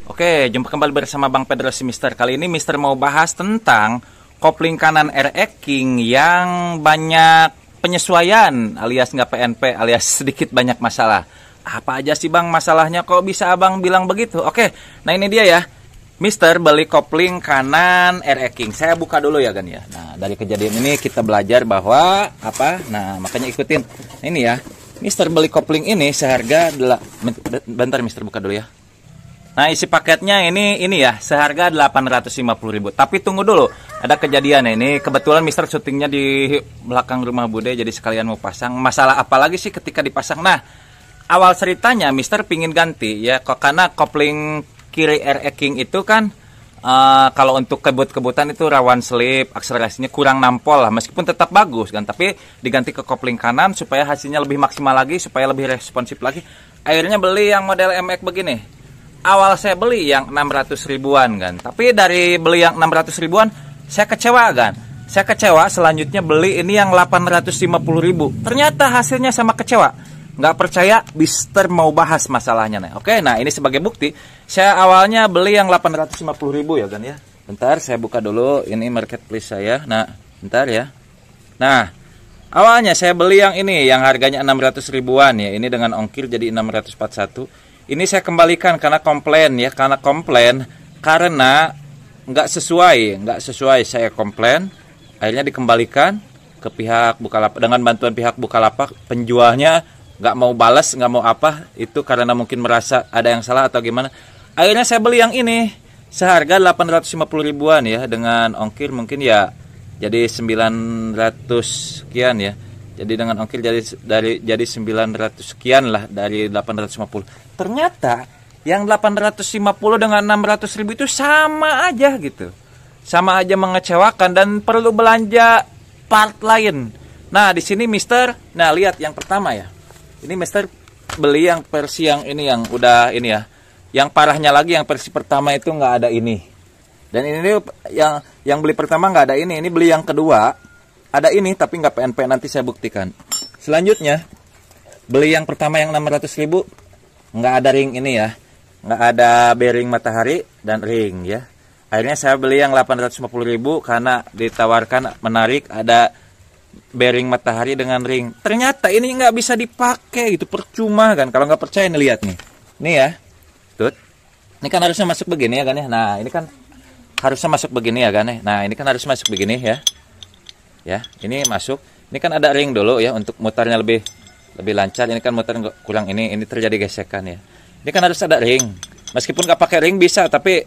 Oke, jumpa kembali bersama Bang Pedro si Mister. Kali ini Mister mau bahas tentang kopling kanan RE King yang banyak penyesuaian alias nggak PNP alias sedikit banyak masalah. Apa aja sih Bang masalahnya, kok bisa Abang bilang begitu? Oke, nah ini dia ya. Mister beli kopling kanan RE King. Saya buka dulu ya Gan ya. Nah, dari kejadian ini kita belajar bahwa apa? Nah, makanya ikutin. Ini ya. Mister beli kopling ini seharga bentar Mister buka dulu ya. Nah, isi paketnya ini ya, seharga 850.000. Tapi tunggu dulu, ada kejadian ini. Kebetulan Mister syutingnya di belakang rumah Bude, jadi sekalian mau pasang. Masalah apa lagi sih ketika dipasang? Nah, awal ceritanya Mister pingin ganti ya, karena kopling kiri RE King itu kan kalau untuk kebut-kebutan itu rawan slip, akselerasinya kurang nampol lah, meskipun tetap bagus kan, tapi diganti ke kopling kanan supaya hasilnya lebih maksimal lagi, supaya lebih responsif lagi. Akhirnya beli yang model MX begini. Awal saya beli yang 600 ribuan kan, tapi dari beli yang 600 ribuan saya kecewa kan. Saya kecewa, selanjutnya beli ini yang 850.000. Ternyata hasilnya sama kecewa. Nggak percaya, Mister mau bahas masalahnya nih. Oke, nah ini sebagai bukti. Saya awalnya beli yang 850.000 ya kan ya. Bentar, saya buka dulu ini marketplace saya. Nah, bentar ya. Nah, awalnya saya beli yang ini yang harganya 600 ribuan ya. Ini dengan ongkir jadi 641. Ini saya kembalikan karena komplain ya, karena nggak sesuai saya komplain, akhirnya dikembalikan ke pihak Bukalapak dengan bantuan pihak Bukalapak. Penjualnya nggak mau balas, nggak mau apa, itu karena mungkin merasa ada yang salah atau gimana. Akhirnya saya beli yang ini seharga 850 ribuan ya, dengan ongkir mungkin ya jadi 900 sekian ya. Jadi dengan ongkir jadi 900 sekian lah dari 850. Ternyata yang 850 dengan 600 ribu itu sama aja gitu. Sama aja mengecewakan dan perlu belanja part lain. Nah, di sini Mister, nah lihat yang pertama ya. Ini Mister beli yang versi yang ini yang udah ini ya. Yang parahnya lagi yang versi pertama itu nggak ada ini. Dan ini yang beli pertama nggak ada ini beli yang kedua. Ada ini tapi nggak PNP, nanti saya buktikan. Selanjutnya beli yang pertama yang 600.000 nggak ada ring ini ya, nggak ada bearing matahari dan ring ya. Akhirnya saya beli yang 850.000 karena ditawarkan menarik ada bearing matahari dengan ring. Ternyata ini nggak bisa dipakai, itu percuma kan. Kalau nggak percaya nih lihat nih ya, tuh. Ini kan harusnya masuk begini ya kan ya. Nah ini kan harusnya masuk begini ya kan ya. Nah ini kan harus masuk begini ya. Ya, ini masuk. Ini kan ada ring dulu ya untuk mutarnya lebih lancar. Ini kan mutar kurang ini terjadi gesekan ya. Ini kan harus ada ring. Meskipun nggak pakai ring bisa, tapi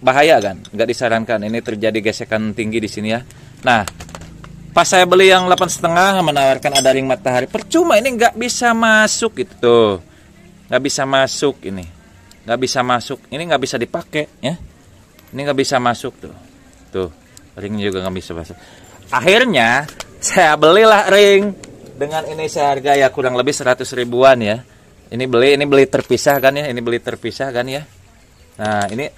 bahaya kan, nggak disarankan. Ini terjadi gesekan tinggi di sini ya. Nah, pas saya beli yang 8,5 menawarkan ada ring matahari, percuma, ini nggak bisa masuk gitu. Nggak bisa masuk ini. Nggak bisa masuk. Ini nggak bisa dipakai ya. Ini nggak bisa masuk tuh. Tuh, ringnya juga nggak bisa masuk. Akhirnya saya belilah ring dengan ini seharga ya kurang lebih 100 ribuan ya. Ini beli terpisah kan ya, ini beli terpisah kan ya. Nah, ini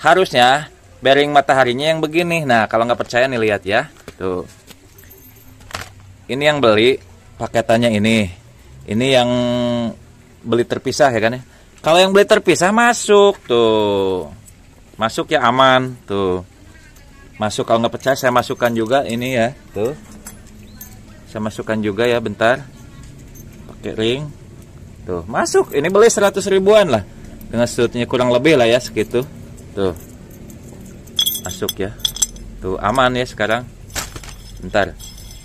harusnya bearing mataharinya yang begini. Nah, kalau nggak percaya nih lihat ya. Tuh. Ini yang beli paketannya ini. Ini yang beli terpisah ya kan ya. Kalau yang beli terpisah masuk tuh. Masuk ya aman tuh. Masuk, kalau nggak percaya saya masukkan juga ini ya, tuh. Saya masukkan juga ya, bentar. Pakai ring. Tuh, masuk. Ini beli 100 ribuan lah. Dengan sudutnya kurang lebih lah ya segitu. Tuh. Masuk ya. Tuh, aman ya sekarang. Bentar.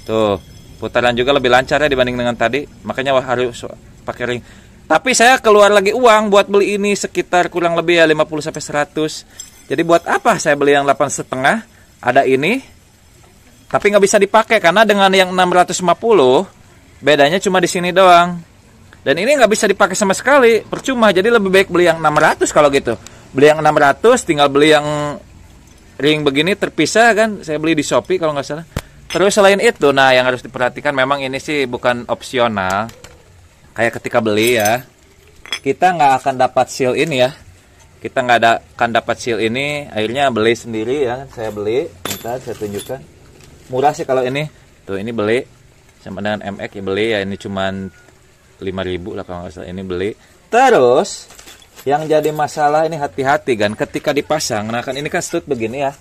Tuh, putaran juga lebih lancar ya dibanding dengan tadi. Makanya harus pakai ring. Tapi saya keluar lagi uang buat beli ini sekitar kurang lebih ya 50 sampai 100. Jadi buat apa saya beli yang 8,5? Ada ini, tapi nggak bisa dipakai karena dengan yang 650 bedanya cuma di sini doang. Dan ini nggak bisa dipakai sama sekali, percuma. Jadi lebih baik beli yang 600 kalau gitu. Beli yang 600, tinggal beli yang ring begini terpisah kan. Saya beli di Shopee kalau nggak salah. Terus selain itu, nah yang harus diperhatikan memang ini sih bukan opsional. Kayak ketika beli ya, kita nggak akan dapat seal ini ya. Kita nggak akan dapat seal ini, akhirnya beli sendiri ya. Saya beli, bentar saya tunjukkan. Murah sih kalau ini. Tuh ini beli sama dengan MX ya, beli ya ini cuman 5.000 lah kalau nggak salah. Ini beli. Terus Yang jadi masalah ini hati-hati kan ketika dipasang. Nah kan ini kan stud begini ya.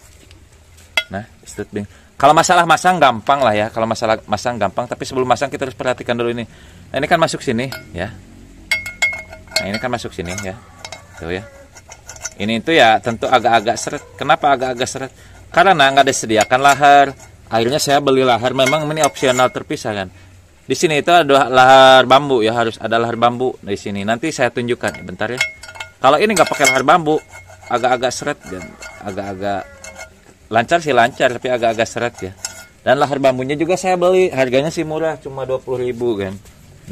Nah stud begini. Kalau masalah masang gampang lah ya. Kalau masalah masang gampang, tapi sebelum masang kita harus perhatikan dulu ini. Nah ini kan masuk sini ya. Nah ini kan masuk sini ya. Tuh ya. Ini itu ya tentu agak-agak seret. Kenapa agak-agak seret? Karena nggak disediakan lahar. Akhirnya saya beli lahar. Memang ini opsional terpisah kan. Di sini itu ada lahar bambu ya, harus ada lahar bambu di sini. Nanti saya tunjukkan ya, bentar ya. Kalau ini nggak pakai lahar bambu, agak-agak seret dan agak-agak lancar sih lancar, tapi agak-agak seret ya. Dan lahar bambunya juga saya beli, harganya sih murah, cuma 20.000 kan.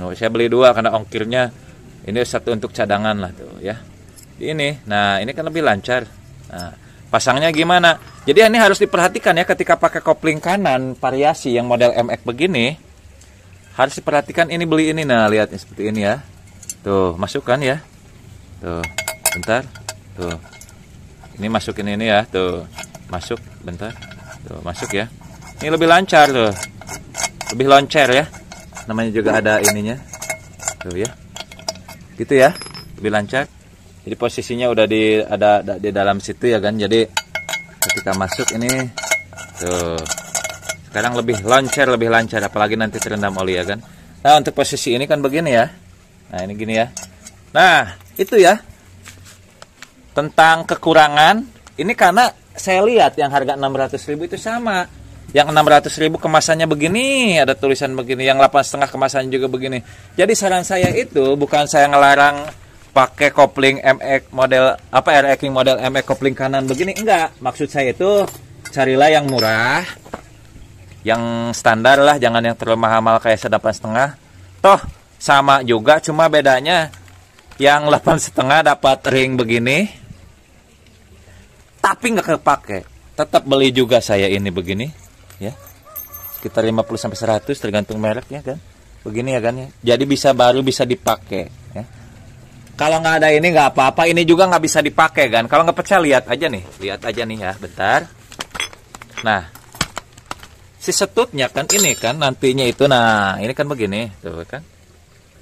No, saya beli 2 karena ongkirnya ini 1 untuk cadangan lah tuh ya. Ini, nah ini kan lebih lancar. Nah, pasangnya gimana? Jadi ini harus diperhatikan ya ketika pakai kopling kanan variasi yang model MX begini. Harus diperhatikan ini beli ini, nah lihat seperti ini ya. Tuh, masukkan ya. Tuh, bentar. Tuh. Ini masukin ini ya, tuh. Masuk, bentar. Tuh, masuk ya. Ini lebih lancar tuh. Lebih loncer ya. Namanya juga ada ininya. Tuh ya. Gitu ya. Lebih lancar. Jadi posisinya udah ada di dalam situ ya kan. Jadi ketika masuk ini tuh. Sekarang lebih lancar apalagi nanti terendam oli ya kan. Nah, untuk posisi ini kan begini ya. Nah, ini gini ya. Nah, itu ya. Tentang kekurangan, ini karena saya lihat yang harga 600.000 itu sama. Yang 600.000 kemasannya begini, ada tulisan begini, yang 8,5 kemasannya juga begini. Jadi saran saya itu bukan saya ngelarang pakai kopling MX model apa RX model MX kopling kanan begini, enggak. Maksud saya itu carilah yang murah. Yang standar lah, jangan yang terlalu mahal kayak 8,5. Toh sama juga, cuma bedanya yang 8,5 dapat ring begini, tapi nggak kepake. Tetap beli juga saya ini begini, ya. Sekitar 50-100 tergantung mereknya kan. Begini ya kan ya. Jadi baru bisa dipakai. Ya. Kalau nggak ada ini nggak apa-apa, ini juga nggak bisa dipakai kan. Kalau nggak percaya lihat aja nih ya, bentar. Nah. Si setutnya kan ini kan nantinya itu, nah ini kan begini tuh kan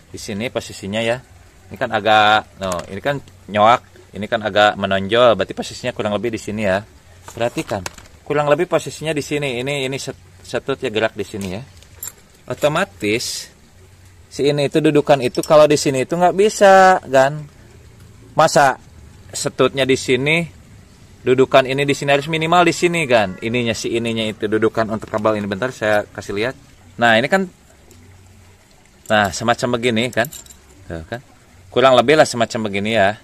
di sini posisinya ya, ini kan agak ini kan nyoak, ini kan agak menonjol, berarti posisinya kurang lebih di sini ya. Perhatikan kurang lebih posisinya di sini, ini setutnya gerak di sini ya. Otomatis si ini itu dudukan itu kalau di sini itu nggak bisa kan, masa setutnya di sini, dudukan ini di sini harus minimal di sini kan. Ininya itu dudukan untuk kabel ini. Bentar saya kasih lihat. Nah, ini kan nah, semacam begini kan. Tuh, kan. Kurang lebih lah semacam begini ya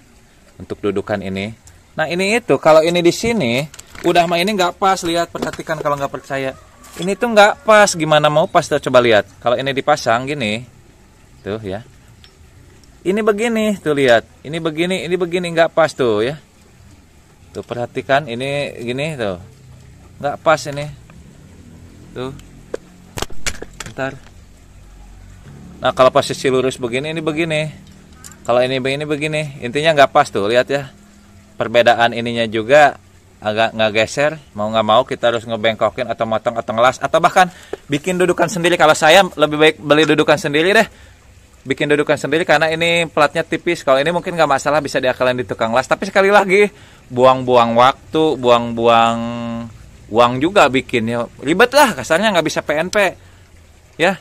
untuk dudukan ini. Nah, ini itu kalau ini di sini udah mah ini nggak pas, lihat perhatikan kalau nggak percaya. Ini tuh nggak pas, gimana mau pas tuh, coba lihat. Kalau ini dipasang gini. Tuh ya. Ini begini, tuh lihat. Ini begini nggak pas tuh ya. Tuh perhatikan ini gini tuh. Nggak pas ini. Tuh. Bentar. Nah, kalau posisi lurus begini, ini begini. Kalau ini begini. Intinya nggak pas tuh, lihat ya. Perbedaan ininya juga agak nggak geser. Mau nggak mau kita harus ngebengkokin atau motong atau ngelas. Atau bahkan bikin dudukan sendiri. Kalau saya lebih baik beli dudukan sendiri deh. Bikin dudukan sendiri karena ini platnya tipis. Kalau ini mungkin nggak masalah, bisa diakalin di tukang las. Tapi sekali lagi buang-buang waktu, buang-buang uang juga bikinnya. Ribet lah kasarnya, nggak bisa PNP. Ya,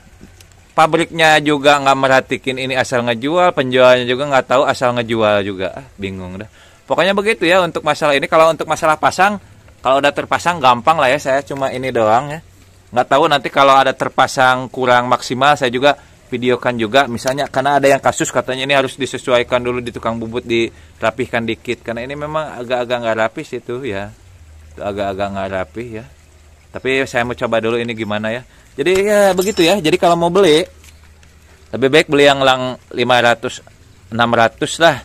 pabriknya juga nggak merhatiin ini asal ngejual, penjualnya juga nggak tahu asal ngejual juga. Bingung dah. Pokoknya begitu ya untuk masalah ini. Kalau untuk masalah pasang, kalau udah terpasang gampang lah ya. Saya cuma ini doang ya. Nggak tahu nanti kalau ada terpasang kurang maksimal, saya juga videokan juga misalnya, karena ada yang kasus katanya ini harus disesuaikan dulu di tukang bubut, dirapihkan dikit karena ini memang agak-agak nggak rapi situ ya, agak-agak nggak rapi ya. Tapi saya mau coba dulu ini gimana ya. Jadi ya begitu ya. Jadi kalau mau beli lebih baik beli yang 500 600 lah,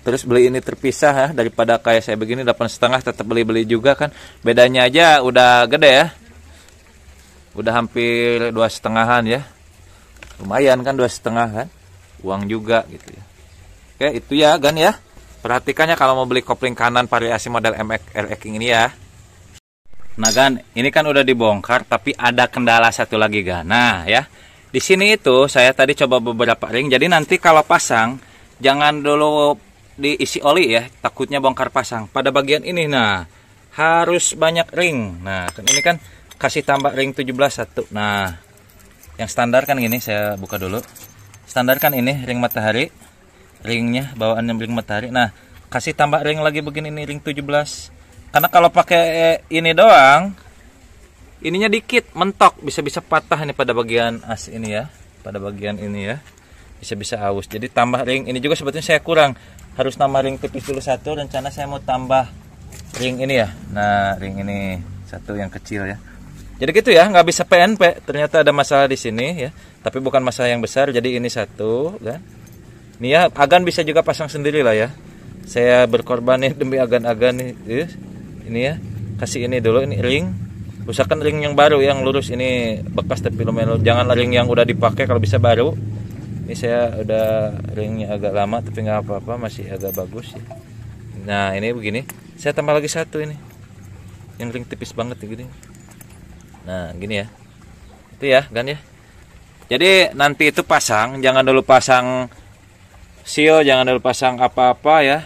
terus beli ini terpisah ya, daripada kayak saya begini 8,5 tetap beli juga kan. Bedanya aja udah gede ya, udah hampir 2,5-an ya. Lumayan kan 2,5 kan, uang juga gitu ya. Oke itu ya Gan ya. Perhatikannya kalau mau beli kopling kanan variasi model MX RX ini ya. Nah Gan, ini kan udah dibongkar tapi ada kendala satu lagi Gan. Nah ya, di sini itu saya tadi coba beberapa ring. Jadi nanti kalau pasang jangan dulu diisi oli ya, takutnya bongkar pasang. Pada bagian ini nah harus banyak ring. Nah, kan ini kan kasih tambah ring 17 satu. Nah, yang standar kan gini, saya buka dulu. Standar kan ini ring matahari. Ringnya bawaannya ring matahari. Nah, kasih tambah ring lagi begini nih ring 17. Karena kalau pakai ini doang, ininya dikit, mentok, bisa-bisa patah nih pada bagian as ini ya. Pada bagian ini ya. Bisa-bisa aus. Jadi tambah ring ini juga sebetulnya saya kurang. Harus nambah ring tipis dulu satu. Rencana saya mau tambah ring ini ya. Nah, ring ini satu yang kecil ya. Jadi gitu ya, nggak bisa PNP. Ternyata ada masalah di sini ya. Tapi bukan masalah yang besar. Jadi ini satu kan. Ini ya, agan bisa juga pasang sendiri lah ya. Saya berkorban nih demi agan-agan nih. Ini ya. Kasih ini dulu, ini ring. Usahakan ring yang baru, yang lurus. Ini bekas tapi lumayan. Jangan ring yang udah dipakai, kalau bisa baru. Ini saya udah ringnya agak lama tapi nggak apa-apa, masih agak bagus ya. Nah, ini begini. Saya tambah lagi satu ini. Yang ring tipis banget ya, gini. Nah, gini ya. Itu ya, kan ya. Jadi nanti itu pasang, jangan dulu pasang seal, jangan dulu pasang apa-apa ya.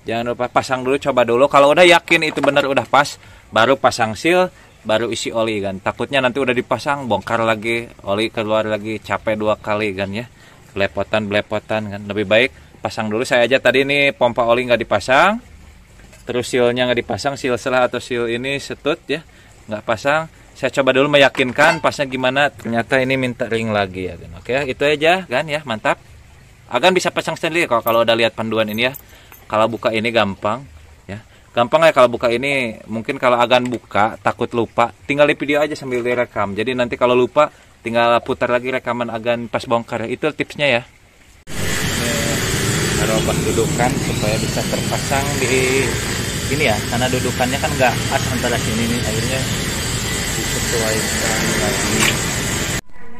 Jangan lupa pasang dulu, coba dulu. Kalau udah yakin itu benar udah pas, baru pasang seal, baru isi oli kan. Takutnya nanti udah dipasang, bongkar lagi, oli keluar lagi, capek 2 kali kan ya. Belepotan kan. Lebih baik pasang dulu. Saya aja tadi ini pompa oli nggak dipasang. Terus sealnya nggak dipasang, seal selah atau seal ini setut ya, nggak pasang. Saya coba dulu meyakinkan pasnya gimana. Ternyata ini minta ring lagi ya kan. Oke, itu aja kan ya, mantap. Agan bisa pasang sendiri kalau udah lihat panduan ini ya. Kalau buka ini gampang ya. Gampang ya kalau buka ini. Mungkin kalau Agan buka takut lupa, tinggal di video aja sambil direkam. Jadi nanti kalau lupa tinggal putar lagi rekaman Agan pas bongkar. Itu tipsnya ya. Rubah dudukan supaya bisa terpasang di ini ya, karena dudukannya kan nggak pas antara sini nih, akhirnya disesuaikan lagi.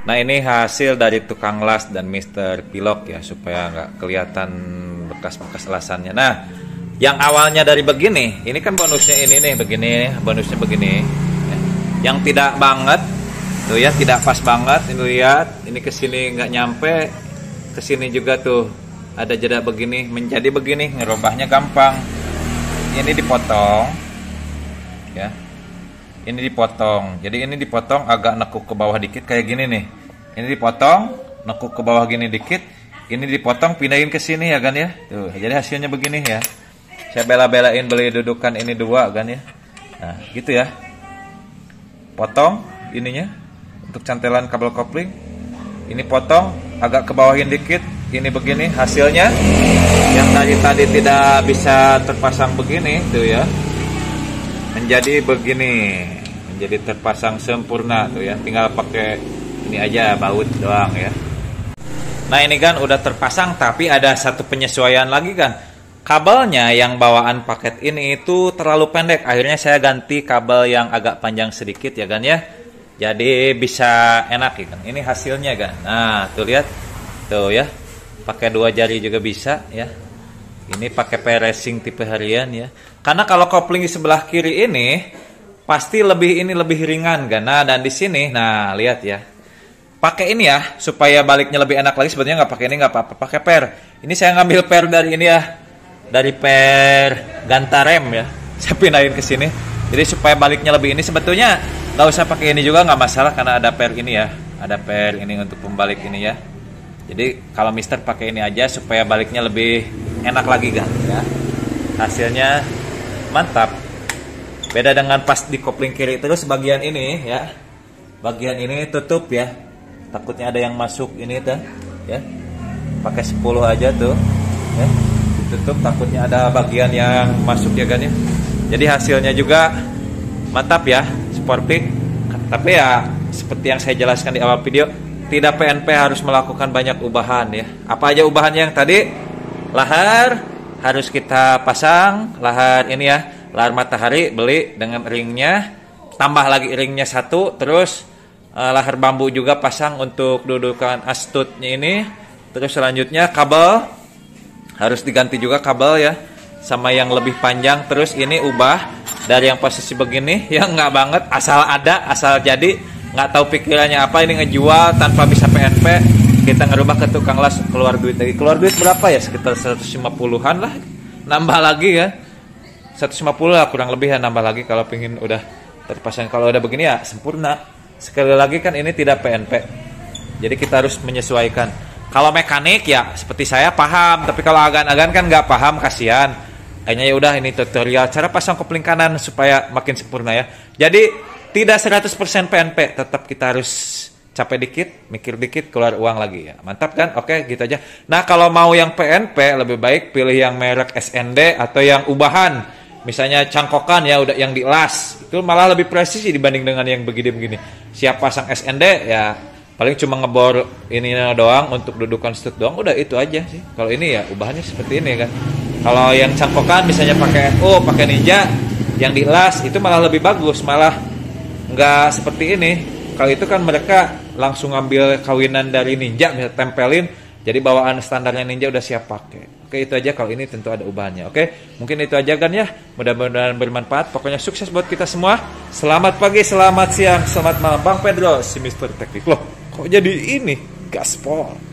Nah, ini hasil dari tukang las dan Mr. Pilok ya, supaya nggak kelihatan bekas-bekas lasannya. Nah, yang awalnya dari begini, ini kan bonusnya ini nih, begini, bonusnya begini ya. Yang tidak banget tuh ya, tidak pas banget. Ini lihat, ini kesini nggak nyampe, kesini juga tuh ada jeda begini, menjadi begini. Ngerubahnya gampang. Ini dipotong ya, ini dipotong. Jadi ini dipotong agak nekuk ke bawah dikit kayak gini nih. Ini dipotong nekuk ke bawah gini dikit. Ini dipotong pindahin ke sini ya kan ya. Tuh, jadi hasilnya begini ya. Saya bela-belain beli dudukan ini 2 kan ya. Nah, gitu ya. Potong ininya untuk cantelan kabel kopling. Ini potong agak ke bawahin dikit. Ini begini hasilnya. Yang tadi tidak bisa terpasang begini tuh ya, menjadi begini, menjadi terpasang sempurna tuh ya. Tinggal pakai ini aja, baut doang ya. Nah, ini kan udah terpasang, tapi ada satu penyesuaian lagi kan. Kabelnya yang bawaan paket ini itu terlalu pendek. Akhirnya saya ganti kabel yang agak panjang sedikit ya kan ya. Jadi bisa enak ya kan. Ini hasilnya kan. Nah, tuh lihat. Tuh ya. Pakai 2 jari juga bisa ya. Ini pakai P-Racing tipe harian ya. Karena kalau kopling di sebelah kiri ini pasti lebih ringan kan. Nah, dan di sini nah lihat ya. Pakai ini ya supaya baliknya lebih enak lagi. Sebetulnya nggak pakai ini nggak apa-apa, pakai per. Ini saya ngambil per dari ini ya. Dari per Gantarem ya. Saya pindahin ke sini. Jadi supaya baliknya lebih ini, sebetulnya nggak usah pakai ini juga nggak masalah karena ada per ini ya. Ada per ini untuk pembalik ini ya. Jadi kalau Mister pakai ini aja supaya baliknya lebih enak lagi kan ya. Hasilnya mantap. Beda dengan pas di kopling kiri. Terus bagian ini ya. Bagian ini tutup ya. Takutnya ada yang masuk ini tuh ya. Pakai 10 aja tuh ya. Ditutup, takutnya ada bagian yang masuk ya kan ya. Jadi hasilnya juga mantap ya, sporty. Tapi ya seperti yang saya jelaskan di awal video, tidak PNP harus melakukan banyak ubahan ya. Apa aja ubahannya yang tadi? Lahar harus kita pasang, lahar ini ya, lahar matahari beli dengan ringnya, tambah lagi ringnya 1, terus lahar bambu juga pasang untuk dudukan astutnya ini. Terus selanjutnya kabel harus diganti juga kabel ya, sama yang lebih panjang. Terus ini ubah dari yang posisi begini yang nggak banget, asal ada, asal jadi. Nggak tahu pikirannya apa, ini ngejual tanpa bisa PNP. Kita ngerubah ke tukang las, keluar duit lagi. Keluar duit berapa ya? Sekitar 150-an lah nambah lagi kan 150 lah kurang lebih ya, nambah lagi kalau pengen udah terpasang. Kalau udah begini ya sempurna. Sekali lagi kan ini tidak PNP, jadi kita harus menyesuaikan. Kalau mekanik ya seperti saya paham, tapi kalau agan-agan kan nggak paham, kasihan. Kayaknya ya udah ini tutorial cara pasang kopling kanan supaya makin sempurna ya. Jadi tidak 100% PNP, tetap kita harus capek dikit, mikir dikit, keluar uang lagi ya. Mantap kan? Oke, gitu aja. Nah, kalau mau yang PNP lebih baik pilih yang merek SND atau yang ubahan. Misalnya cangkokan ya udah yang dilas. Itu malah lebih presisi dibanding dengan yang begini-begini. Siap pasang SND ya paling cuma ngebor ini doang untuk dudukan stud doang, udah itu aja sih. Kalau ini ya ubahannya seperti ini kan. Kalau yang cangkokan misalnya pakai FO, pakai Ninja, yang dilas itu malah lebih bagus, malah nggak seperti ini. Kalau itu kan mereka langsung ngambil kawinan dari Ninja, bisa tempelin, jadi bawaan standarnya Ninja udah siap pakai. Oke, itu aja. Kalau ini tentu ada ubahannya. Oke, mungkin itu aja kan ya. Mudah-mudahan bermanfaat. Pokoknya sukses buat kita semua. Selamat pagi, selamat siang, selamat malam. Bang Pedro, si Mr. Teknik. Loh, kok jadi ini? Gaspol.